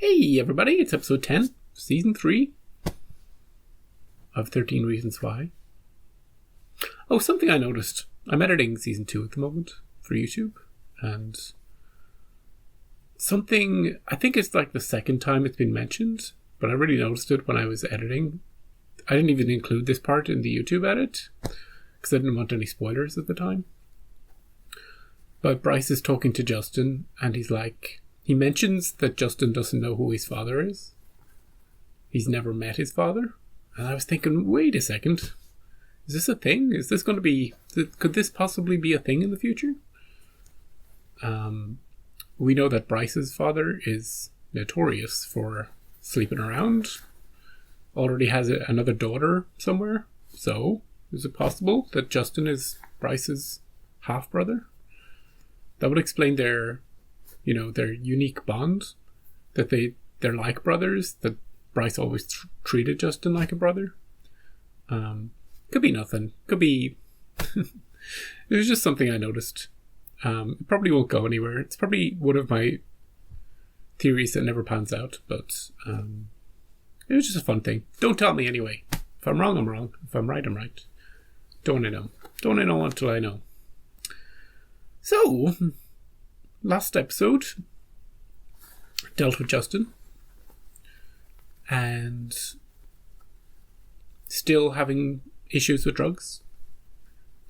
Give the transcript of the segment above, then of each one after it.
Hey everybody, it's episode 10, season 3 of 13 Reasons Why. Oh, something I noticed. I'm editing season 2 at the moment for YouTube, and something, I think it's like the second time it's been mentioned, but I really noticed it when I was editing. I didn't even include this part in the YouTube edit, because I didn't want any spoilers at the time. But Bryce is talking to Justin, and he's like, he mentions that Justin doesn't know who his father is. He's never met his father. And I was thinking, wait a second. Is this a thing? Is this going to be... Could this possibly be a thing in the future? We know that Bryce's father is notorious for sleeping around. Already has another daughter somewhere. So, is it possible that Justin is Bryce's half-brother? That would explain their unique bond, that they're like brothers, that Bryce always treated Justin like a brother. Could be nothing. Could be... It was just something I noticed. It probably won't go anywhere. It's probably one of my theories that never pans out, but it was just a fun thing. Don't tell me anyway. If I'm wrong, I'm wrong. If I'm right, I'm right. Don't I know? Don't I know until I know? So... Last episode dealt with Justin and still having issues with drugs.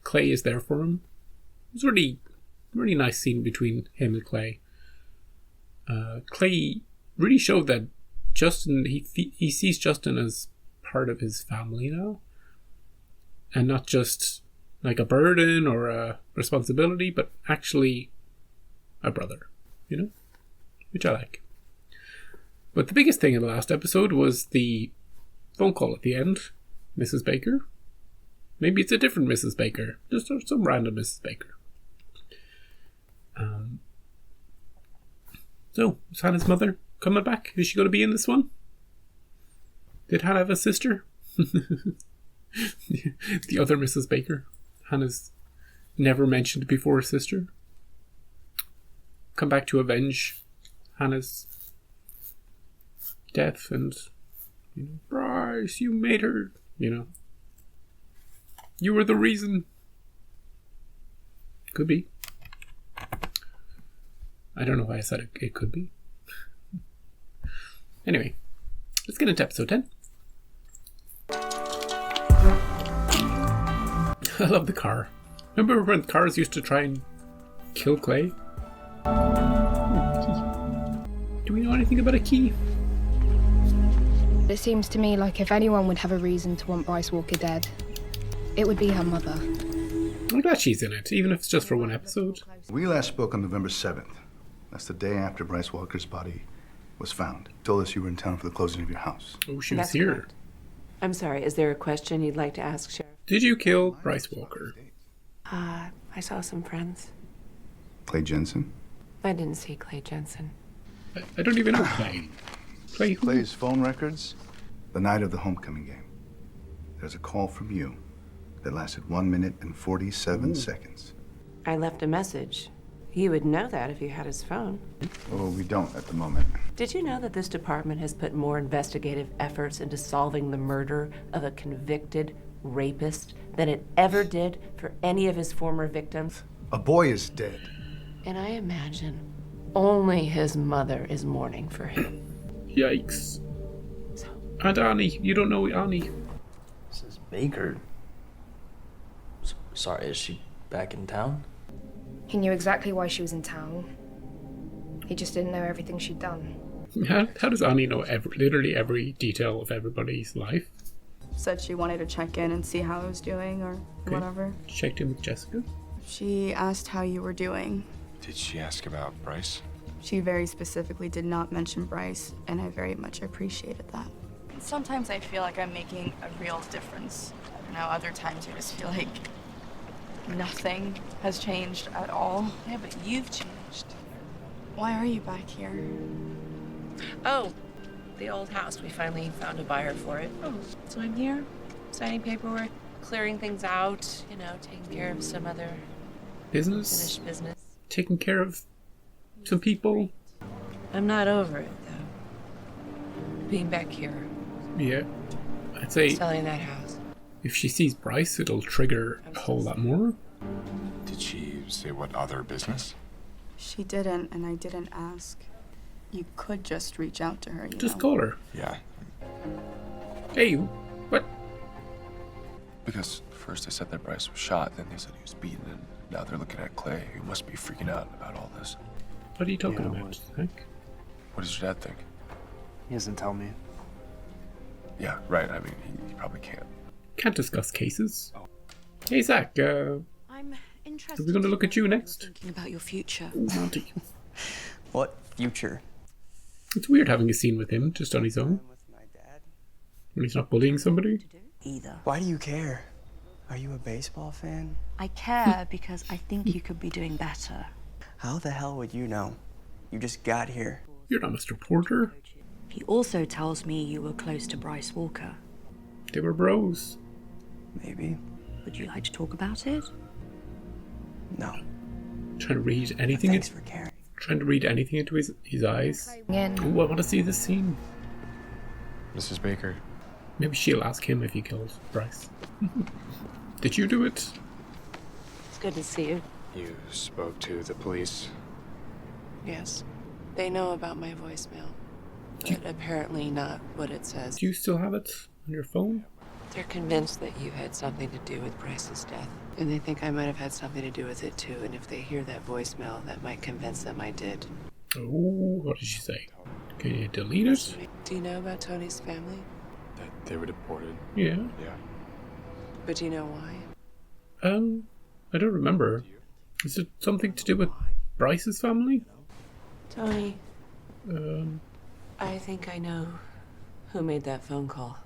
Clay is there for him. It was a really nice scene between him and Clay. Clay really showed that Justin, he sees Justin as part of his family now, and not just like a burden or a responsibility, but actually a brother, which I like. But the biggest thing in the last episode was the phone call at the end. Mrs. Baker. Maybe it's a different Mrs. Baker. Just some random Mrs. Baker. So, is Hannah's mother coming back? Is she going to be in this one? Did Hannah have a sister? The other Mrs. Baker. Hannah's never mentioned before sister. Come back to avenge Hannah's death, and Bryce, you made her, you were the reason. Could be. I don't know why I said it could be. Anyway, let's get into episode 10. I love the car. Remember when cars used to try and kill Clay? Do we know anything about a key? It seems to me like if anyone would have a reason to want Bryce Walker dead, it would be her mother. I'm glad she's in it, even if it's just for one episode. We last spoke on November 7th. That's the day after Bryce Walker's body was found. Told us you were in town for the closing of your house. Oh, she was here. Correct. I'm sorry, is there a question you'd like to ask, Sheriff? Did you kill Bryce Walker? I saw some friends. Clay Jensen? I didn't see Clay Jensen. I don't even know Clay. Clay who? Clay's phone records, the night of the homecoming game. There's a call from you that lasted 1 minute and 47 seconds. I left a message. You would know that if you had his phone. Oh, we don't at the moment. Did you know that this department has put more investigative efforts into solving the murder of a convicted rapist than it ever did for any of his former victims? A boy is dead. And I imagine only his mother is mourning for him. Yikes. So, And Annie. You don't know Annie. This is Baker. Sorry, is she back in town? He knew exactly why she was in town. He just didn't know everything she'd done. How does Annie know literally every detail of everybody's life? Said she wanted to check in and see how I was doing or whatever. Checked in with Jessica. She asked how you were doing. Did she ask about Bryce? She very specifically did not mention Bryce, and I very much appreciated that. Sometimes I feel like I'm making a real difference. I don't know, other times I just feel like nothing has changed at all. Yeah, but you've changed. Why are you back here? Oh, the old house. We finally found a buyer for it. Oh, so I'm here, signing paperwork, clearing things out, taking care of some other Business? finished business. Taking care of some people. I'm not over it, though. being back here, Yeah. I'd say selling that house. if she sees Bryce, it'll trigger a whole lot more. Did she say what other business? She didn't, and I didn't ask. You could just reach out to her, you Just know. call her. Yeah. Hey, what? Because first they said that Bryce was shot, then they said he was beaten, and now they're looking at Clay, who must be freaking out about all this. What are you talking about, Hank? What does your dad think? He doesn't tell me. Yeah, right. I mean, he probably can't. Can't discuss cases. Hey, Zach, I'm interested. are we going to look at you next? Thinking about your future. Ooh, Monty. What future? It's weird having a scene with him just on his own. With my dad? When he's not bullying somebody. Either. Why do you care? Are you a baseball fan? I care because I think you could be doing better. How the hell would you know? You just got here. You're not Mr. Porter. He also tells me you were close to Bryce Walker. They were bros. Maybe. Would you like to talk about it? No. Trying to read anything. Thanks for caring. Trying to read anything into his eyes. In. Ooh, I want to see this scene. Mrs. Baker. Maybe she'll ask him if he killed Bryce. Did you do it? It's good to see you. You spoke to the police. Yes. They know about my voicemail. But apparently not what it says. Do you still have it on your phone? They're convinced that you had something to do with Bryce's death. And they think I might have had something to do with it too. And if they hear that voicemail, that might convince them I did. Oh, what did she say? Can you delete it? Do you know about Tony's family? That they were deported. Yeah. Yeah. But do you know why? I don't remember. Is it something to do with Bryce's family? Tony, Um, I think I know who made that phone call.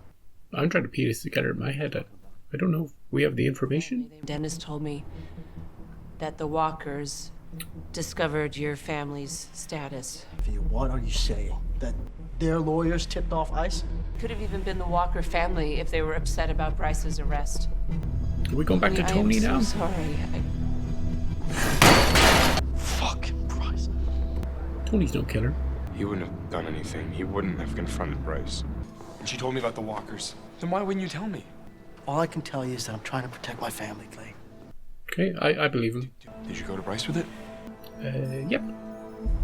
I'm trying to piece it together in my head. I don't know if we have the information. Dennis told me that the Walkers discovered your family's status. What are you saying? That their lawyers tipped off ICE? Could have even been the Walker family if they were upset about Bryce's arrest. Are we going back to Tony I now? am so sorry. Fucking Bryce. Tony's no killer. He wouldn't have done anything. He wouldn't have confronted Bryce. And she told me about the walkers. Then why wouldn't you tell me? All I can tell you is that I'm trying to protect my family, Clay. Okay, I believe him. Did you go to Bryce with it? Yep.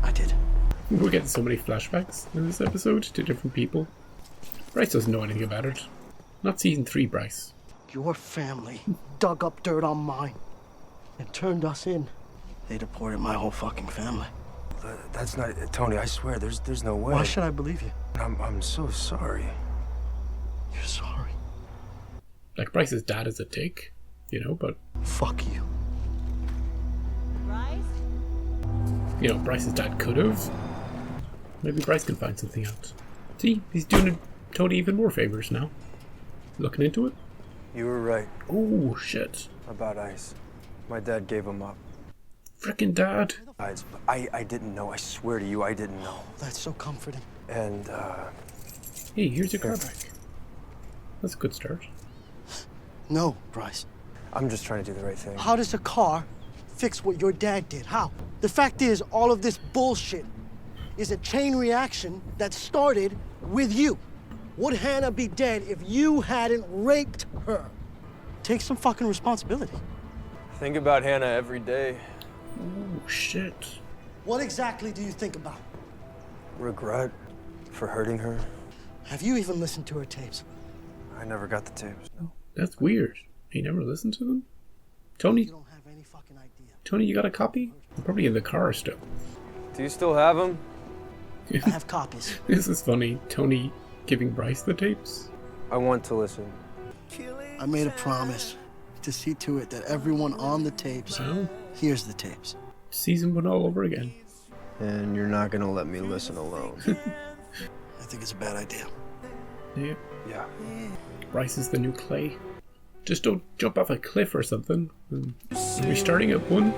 I did. We're getting so many flashbacks in this episode to different people. Bryce doesn't know anything about it. Not season 3, Bryce. Your family dug up dirt on mine and turned us in. They deported my whole fucking family. That's not Tony. I swear, there's no way. Why should I believe you? I'm so sorry. You're sorry. Like, Bryce's dad is a dick, you know, but, Fuck you. you know, Bryce's dad could have. Maybe Bryce can find something out. See, he's doing Tony even more favors now. Looking into it. You were right Oh, shit. about ICE. My dad gave him up. Frickin' dad. I didn't know. I swear to you, I didn't know. That's so comforting. And, Hey, here's your car back. That's a good start. No, Bryce. I'm just trying to do the right thing. How does a car fix what your dad did? How? The fact is, all of this bullshit is a chain reaction that started with you. Would Hannah be dead if you hadn't raped her? Take some fucking responsibility. Think about Hannah every day. Oh, shit. What exactly do you think about? Regret for hurting her. Have you even listened to her tapes? I never got the tapes. No. That's weird. He never listened to them? Tony? You don't have any fucking idea. Tony, you got a copy? I'm probably in the car still. Do you still have them? I have copies. This is funny. Tony giving Bryce the tapes. I want to listen. I made a promise to see to it that everyone on the tapes Oh, hears the tapes. season 1 all over again. And you're not gonna let me listen alone. I think it's a bad idea. Yeah. Yeah. Bryce is the new Clay. Just don't jump off a cliff or something. Are we starting at 1?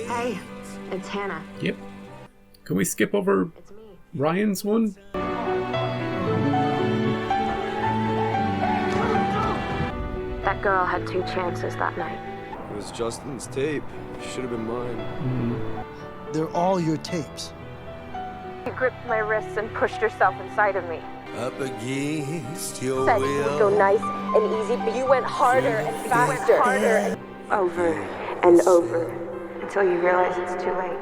Hey, it's Hannah. Yep. Can we skip over It's me. Ryan's one? That girl had 2 chances that night. It was Justin's tape. Should have been mine. They're all your tapes. She gripped my wrists and pushed herself inside of me. Up against your Said you would go nice and easy, but you went harder and faster. Over and over until you realize it's too late.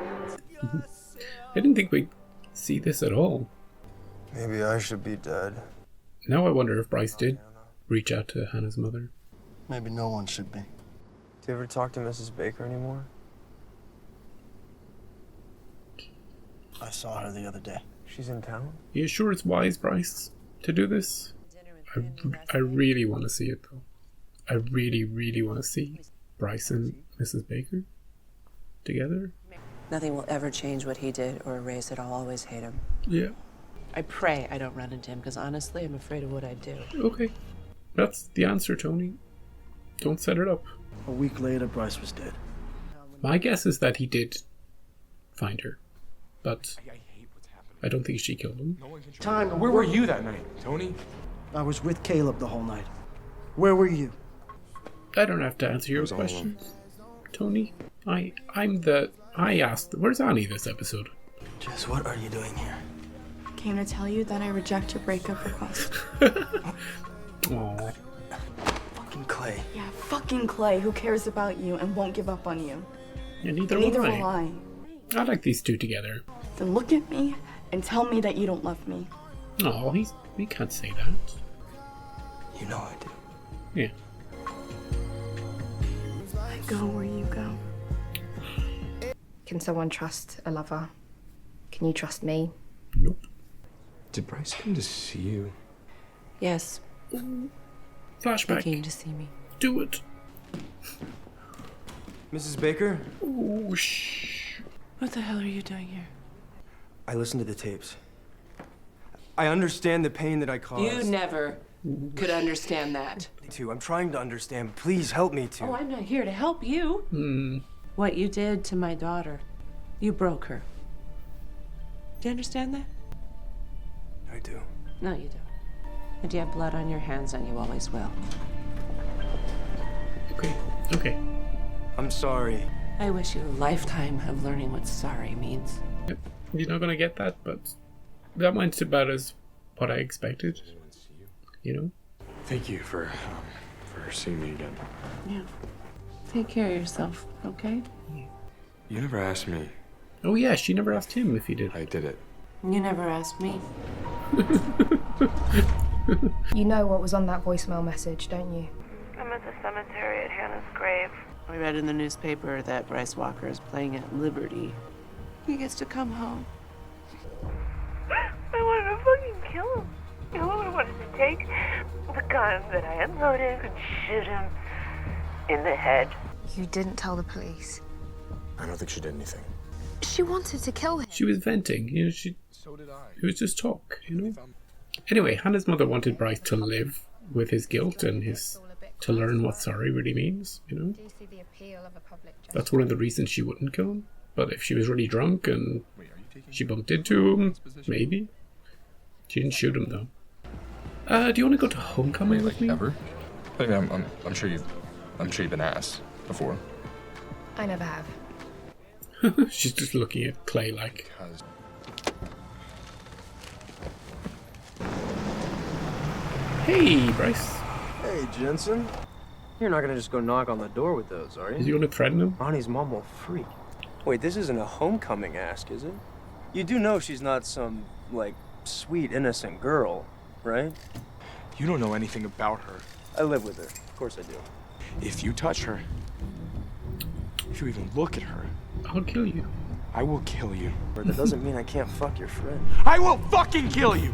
I didn't think we'd see this at all. Maybe I should be dead. Now I wonder if Bryce did reach out to Hannah's mother. Maybe no one should be. Do you ever talk to Mrs. Baker anymore? I saw her the other day. She's in town? You sure it's wise, Bryce, to do this? I really want to see it, though. I really, really want to see Bryce and Mrs. Baker together. Nothing will ever change what he did or erase it. I'll always hate him. Yeah. I pray I don't run into him, because honestly, I'm afraid of what I'd do. Okay. That's the answer, Tony. Don't set it up. A week later, Bryce was dead. My guess is that he did find her, but I don't think she killed him. Where were you that night, Tony? I was with Caleb the whole night. Where were you? I don't have to answer your questions, Tony. I asked. Where's Annie this episode? Jess, what are you doing here? Came to tell you that I reject your breakup request. Aww. Fucking Clay. Yeah, fucking Clay, who cares about you and won't give up on you. Yeah, neither will I. I. I like these two together. Then look at me and tell me that you don't love me. Oh, he can't say that. You know I do. Yeah. I go where you go. Can someone trust a lover? Can you trust me? Nope. Did Bryce come to see you? Yes. Flashback. He came to see me. Do it. Mrs. Baker? Oh, shh. What the hell are you doing here? I listened to the tapes. I understand the pain that I caused. You never could understand that. Me too. I'm trying to understand. Please help me to. Oh, I'm not here to help you. What you did to my daughter. You broke her. Do you understand that? I do. No, you don't. And you have blood on your hands, and you always will. Okay. I'm sorry. I wish you a lifetime of learning what sorry means. Yep. You're not gonna get that, but that went about as what I expected. You know? Thank you for seeing me again. Yeah. Take care of yourself, okay? You never asked me. Oh yeah, she never asked him if he did. I did it. You never asked me. You know what was on that voicemail message, don't you? I'm at the cemetery at Hannah's grave. I read in the newspaper that Bryce Walker is playing at Liberty. He gets to come home. I wanted to fucking kill him. I wanted to take the gun that I unloaded and shoot him in the head. You didn't tell the police. I don't think she did anything. She wanted to kill him. She was venting, you know, So did I. it was just talk, you know? Anyway, Hannah's mother wanted Bryce to live with his guilt and to learn what sorry really means, you know? That's one of the reasons she wouldn't kill him. But if she was really drunk and she bumped into him, maybe. She didn't shoot him though. Do you want to go to homecoming with me? Ever? I mean, I'm sure you've been asked before. I never have. She's just looking at Clay like. Hey, Bryce. Hey, Jensen. You're not gonna just go knock on the door with those, are you? Is he gonna threaten him? Ronnie's mom will freak. Wait, this isn't a homecoming ask, is it? You do know she's not some, like, sweet, innocent girl, right? You don't know anything about her. I live with her. Of course I do. If you touch her, if you even look at her, I'll kill you. I will kill you. But that doesn't mean I can't fuck your friend. I will fucking kill you!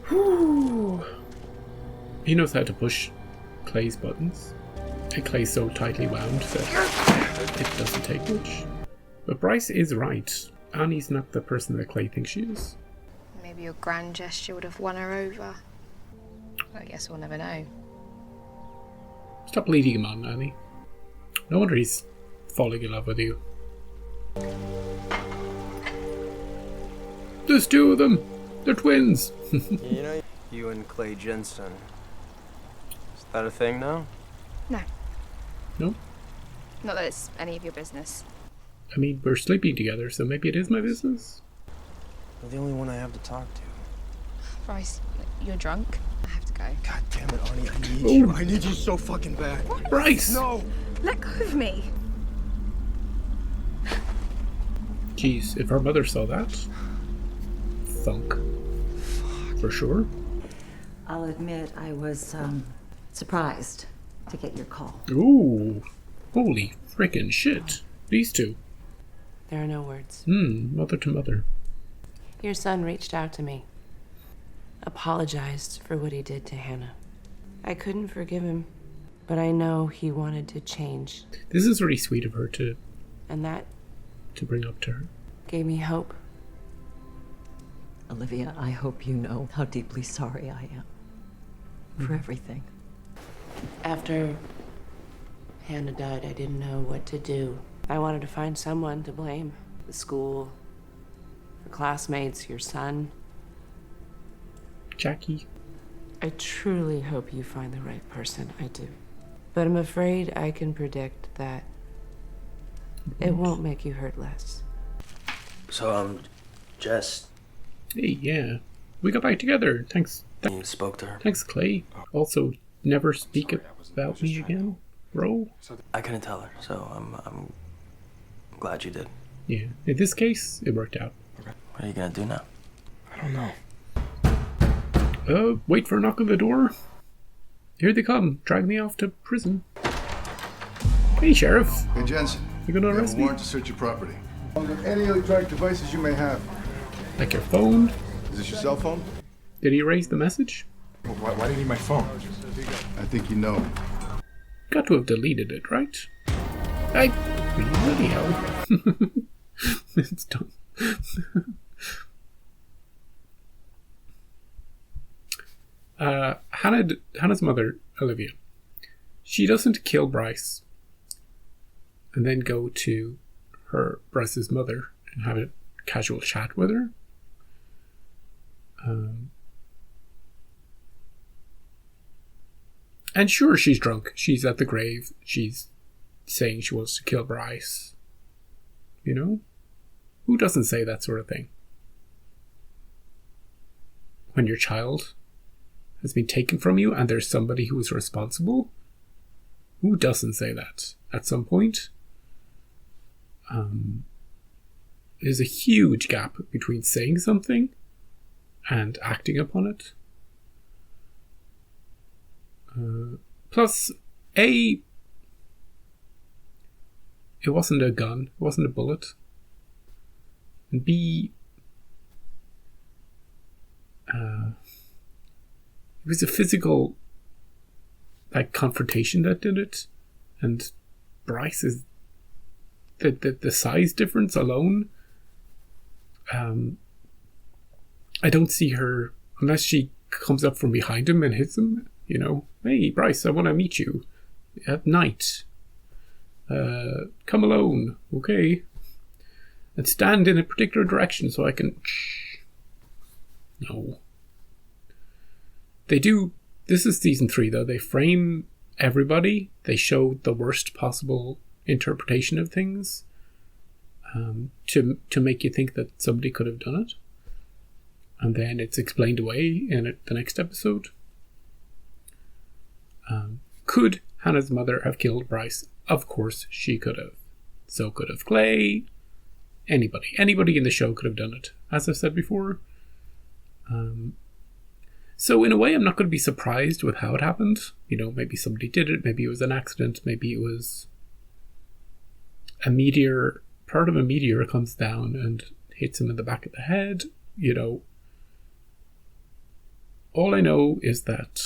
Whew. He knows how to push Clay's buttons. And Clay's so tightly wound that it doesn't take much. But Bryce is right. Annie's not the person that Clay thinks she is. Maybe your grand gesture would have won her over. I guess we'll never know. Stop leading him on, Annie. No wonder he's falling in love with you. There's two of them! They're twins! You know, you and Clay Jensen. Is that a thing now? No. No? Not that it's any of your business. I mean, we're sleeping together, so maybe it is my business. You're the only one I have to talk to. Bryce, you're drunk. I have to go. God damn it, Arnie, I need you. I need you so fucking bad. Bryce! No! Let go of me. Jeez, if our mother saw that. Thunk. For sure. I'll admit I was surprised to get your call. Ooh. Holy frickin' shit. These two. There are no words. Mother to mother. Your son reached out to me. Apologized for what he did to Hannah. I couldn't forgive him, but I know he wanted to change. This is really sweet of her to bring up to her. Gave me hope. Olivia, I hope you know how deeply sorry I am for everything. After Hannah died, I didn't know what to do. I wanted to find someone to blame. The school, the classmates, your son. Jackie. I truly hope you find the right person. I do. But I'm afraid I can predict that it won't make you hurt less. So, Jess. Hey, yeah. We got back together. Thanks. You spoke to her? Thanks, Clay. Also, never speak about me again, bro. I couldn't tell her, so I'm glad you did. Yeah. In this case, it worked out. What are you gonna do now? I don't know. Wait for a knock on the door. Here they come. Drag me off to prison. Hey, Sheriff. Hey, Jensen. You gonna We have arrest a me? warrant to search your property. Under any electronic devices you may have. Like your phone? Is this your cell phone? Did he erase the message? Why do you need my phone? I think you know. Got to have deleted it, right? Bloody hell. It's done. Hannah's mother, Olivia, she doesn't kill Bryce and then go to Bryce's mother and have a casual chat with her. And sure, she's drunk. She's at the grave. She's saying she wants to kill Bryce. You know? Who doesn't say that sort of thing? When your child has been taken from you and there's somebody who is responsible? Who doesn't say that at some point? There's a huge gap between saying something and acting upon it. Plus, A, it wasn't a gun, it wasn't a bullet. And B, it was a physical, confrontation that did it. And Bryce is the size difference alone. I don't see her, unless she comes up from behind him and hits him, you know. Hey, Bryce, I want to meet you at night. Come alone, okay? And stand in a particular direction so I can... No. They do... This is season 3, though. They frame everybody. They show the worst possible interpretation of things to make you think that somebody could have done it. And then it's explained away in the next episode. Could Hannah's mother have killed Bryce? Of course she could have. So could have Clay. Anybody in the show could have done it, as I've said before. So in a way, I'm not going to be surprised with how it happened. You know, maybe somebody did it, maybe it was an accident, maybe it was a meteor. Part of a meteor comes down and hits him in the back of the head. You know, all I know is that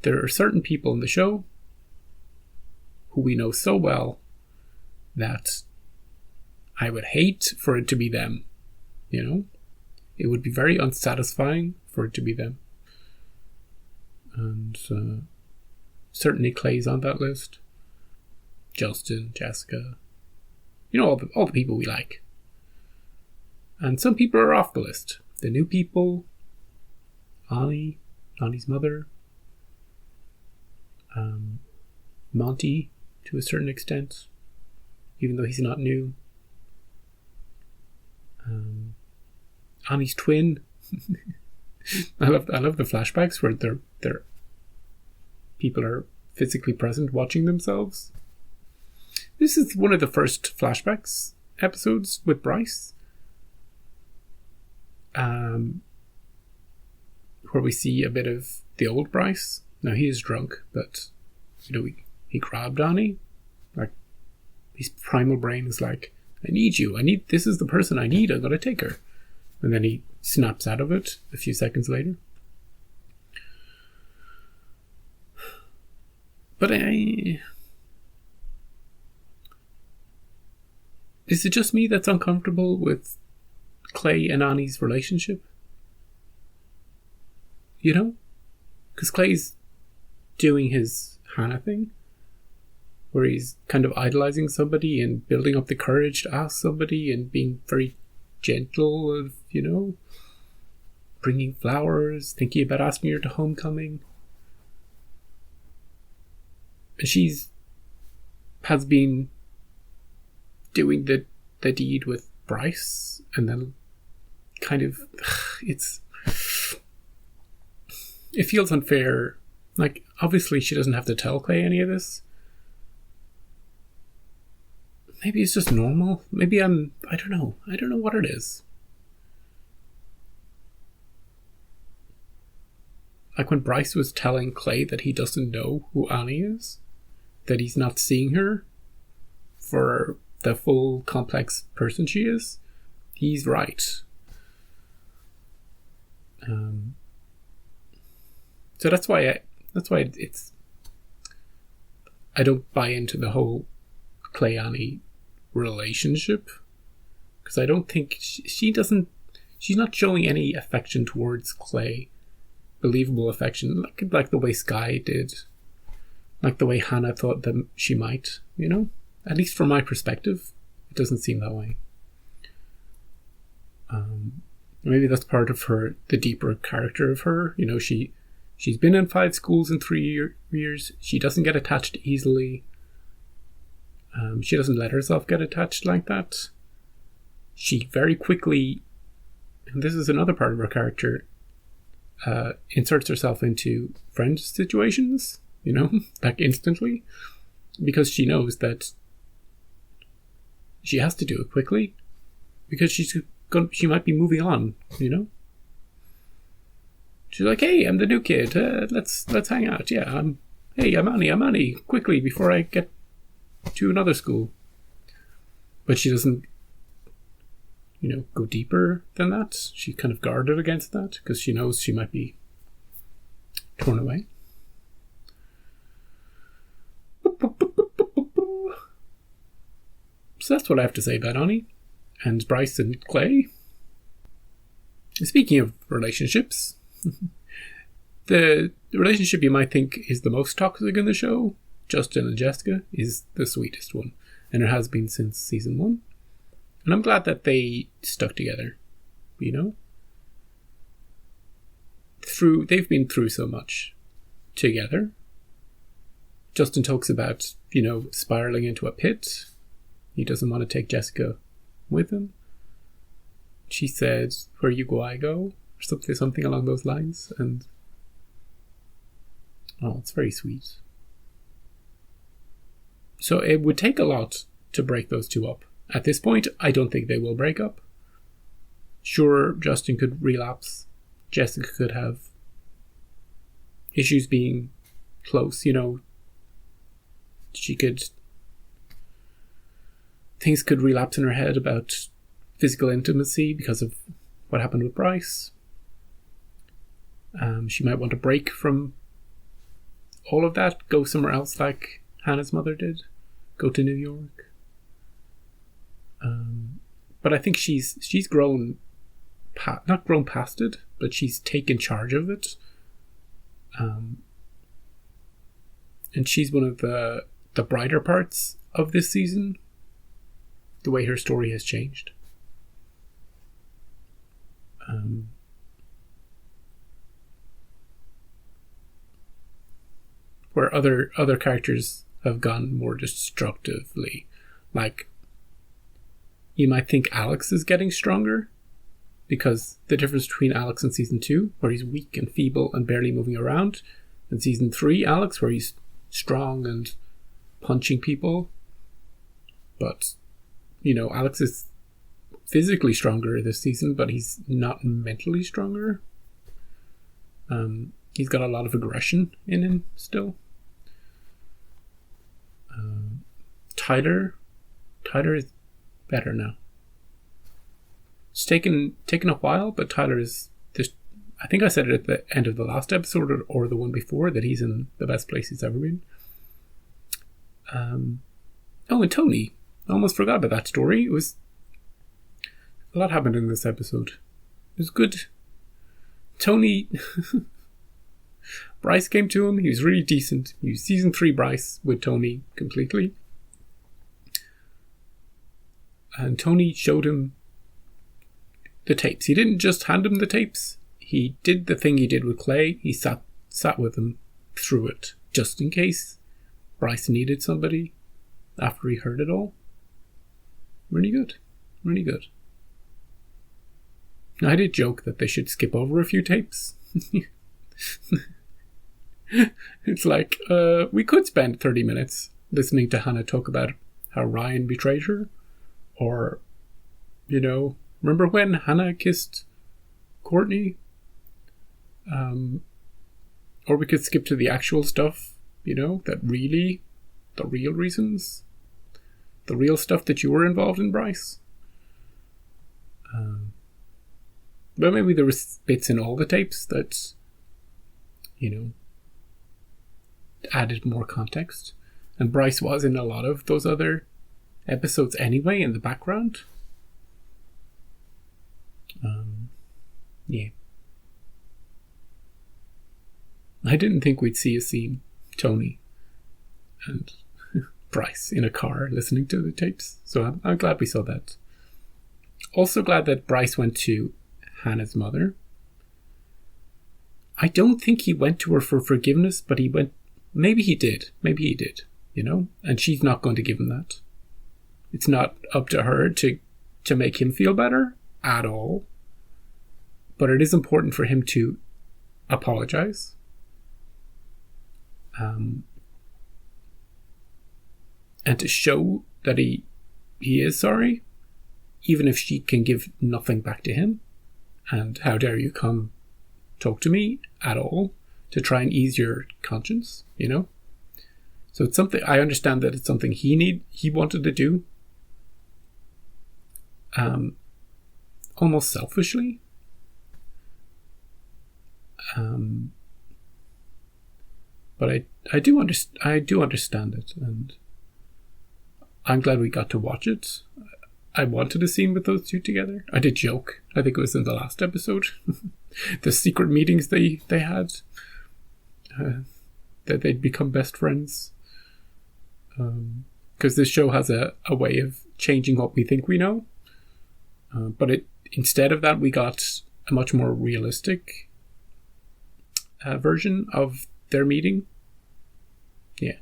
there are certain people in the show who we know so well that I would hate for it to be them, you know? It would be very unsatisfying for it to be them. And certainly Clay's on that list. Justin, Jessica. You know, all the people we like. And some people are off the list. The new people. Annie's mother. Monty, to a certain extent. Even though he's not new. Annie's twin. I love the flashbacks where they're people are physically present watching themselves. This is one of the first flashbacks episodes with Bryce. Where we see a bit of the old Bryce. Now he is drunk, but he grabbed Annie. Like his primal brain is like, I need you. This is the person I need. I gotta take her. And then he snaps out of it a few seconds later. But is it just me that's uncomfortable with Clay and Annie's relationship? You know? Because Clay's doing his Hannah thing, where he's kind of idolizing somebody and building up the courage to ask somebody and being very gentle of, bringing flowers, thinking about asking her to homecoming. And has been doing the deed with Bryce, and then kind of it feels unfair. Like, obviously she doesn't have to tell Clay any of this. Maybe it's just normal. Maybe I don't know. I don't know what it is. Like when Bryce was telling Clay that he doesn't know who Annie is, that he's not seeing her for the full complex person she is, he's right. So that's why I don't buy into the whole Clay Annie relationship, because I don't think she's not showing any affection towards Clay, believable affection, like the way Sky did, like the way Hannah thought that she might, at least from my perspective, it doesn't seem that way. Maybe that's part of the deeper character of her. She's been in 5 schools in 3 years. She doesn't get attached easily. She doesn't let herself get attached like that. She very quickly, and this is another part of her character, inserts herself into friend situations, like instantly, because she knows that she has to do it quickly, because she might be moving on, She's like, hey, I'm the new kid. Let's hang out. Yeah, I'm Annie. Quickly, before I get to another school. But she doesn't, go deeper than that. She's kind of guarded against that because she knows she might be torn away. So that's what I have to say about Annie and Bryce and Clay. Speaking of relationships, the relationship you might think is the most toxic in the show, Justin and Jessica, is the sweetest one, and it has been since season 1. And I'm glad that they stuck together, they've been through so much together. Justin talks about, spiraling into a pit. He doesn't want to take Jessica with him. She said, where you go, I go, or something along those lines. And it's very sweet. So it would take a lot to break those two up. At this point, I don't think they will break up. Sure, Justin could relapse. Jessica could have issues being close, things could relapse in her head about physical intimacy because of what happened with Bryce. She might want to break from all of that, go somewhere else like Hannah's mother did, go to New York. But I think she's grown, not grown past it, but she's taken charge of it. And she's one of the brighter parts of this season, the way her story has changed. Where other characters have gone more destructively. Like, you might think Alex is getting stronger, because the difference between Alex in season 2, where he's weak and feeble and barely moving around, and season 3 Alex, where he's strong and punching people. But, you know, Alex is physically stronger this season, but he's not mentally stronger. He's got a lot of aggression in him still. Tyler is better now. It's taken a while, but Tyler is just, I think I said it at the end of the last episode or the one before, that he's in the best place he's ever been. Oh, and Tony. I almost forgot about that story. It was a lot happened in this episode. It was good. Tony Bryce came to him. He was really decent. He was season 3 Bryce with Tony completely. And Tony showed him the tapes. He didn't just hand him the tapes. He did the thing he did with Clay. He sat with him through it, just in case Bryce needed somebody after he heard it all. Really good. Really good. I did joke that they should skip over a few tapes. It's like, we could spend 30 minutes listening to Hannah talk about how Ryan betrayed her. Or, you know, remember when Hannah kissed Courtney? Or we could skip to the actual stuff, you know, the real reasons. The real stuff that you were involved in, Bryce. But maybe there was bits in all the tapes that, you know, added more context. And Bryce was in a lot of those other episodes anyway, in the background. Yeah. I didn't think we'd see a scene, Tony and Bryce in a car listening to the tapes. So I'm glad we saw that. Also glad that Bryce went to Hannah's mother. I don't think he went to her for forgiveness, but he went... Maybe he did, you know? And she's not going to give him that. It's not up to her to make him feel better at all. But it is important for him to apologize. And to show that he is sorry, even if she can give nothing back to him. And how dare you come talk to me at all to try and ease your conscience, you know? So it's something, I understand that it's something he wanted to do. Almost selfishly. But I do understand it, and I'm glad we got to watch it. I wanted a scene with those two together. I did joke, I think it was in the last episode, the secret meetings they had, that they'd become best friends. Because this show has a way of changing what we think we know. But instead of that, we got a much more realistic version of their meeting. Yeah.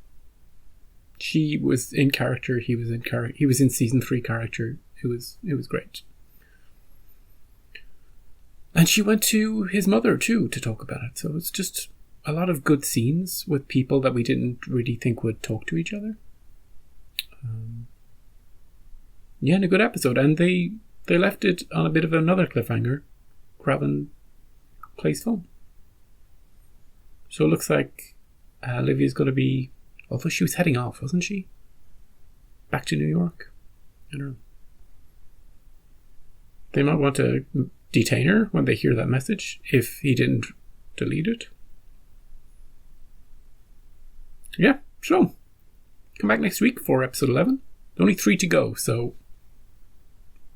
She was in character, he was in character. He was in season 3 character. It was great. And she went to his mother too to talk about it. So it's just a lot of good scenes with people that we didn't really think would talk to each other. Yeah, and a good episode. And they left it on a bit of another cliffhanger. Craven plays phone. So it looks like Olivia's going to be... Although she was heading off, wasn't she? Back to New York? I don't know. They might want to detain her when they hear that message, if he didn't delete it. Yeah, so come back next week for episode 11. Only 3 to go, so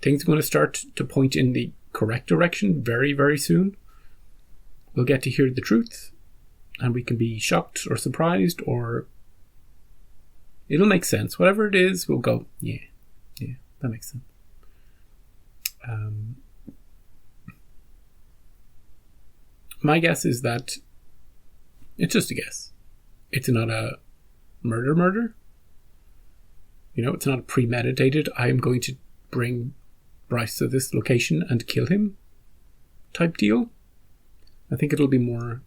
things are going to start to point in the correct direction very, very soon. We'll get to hear the truth, and we can be shocked or surprised, or it'll make sense. Whatever it is, we'll go, yeah, that makes sense. My guess is that it's just a guess. It's not a murder. You know, it's not premeditated. I am going to bring Bryce to this location and kill him type deal. I think it'll be more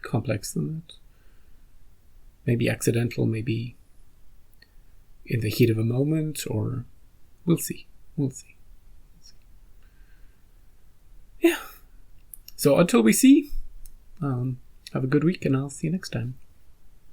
complex than that. Maybe accidental, maybe in the heat of a moment, or we'll see. We'll see. Yeah. So until we see, have a good week, and I'll see you next time.